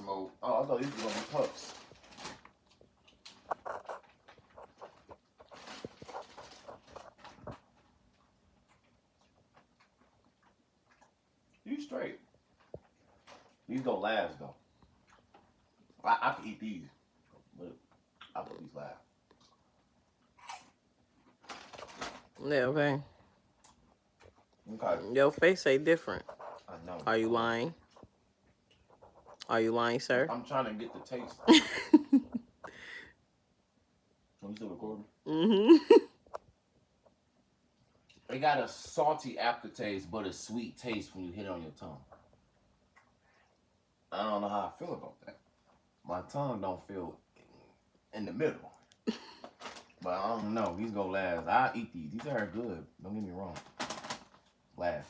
go. Oh, I thought these were gonna be puffs. You straight. These gonna last though. I can eat these, but I put these last. Yeah, okay. Okay. Your face say different. I know. Are you lying? Are you lying, sir? I'm trying to get the taste. Are you still recording? Mm-hmm. It got a salty aftertaste, but a sweet taste when you hit it on your tongue. I don't know how I feel about that. My tongue don't feel in the middle. But I don't know. These go last. I eat these. These are good. Don't get me wrong. Last.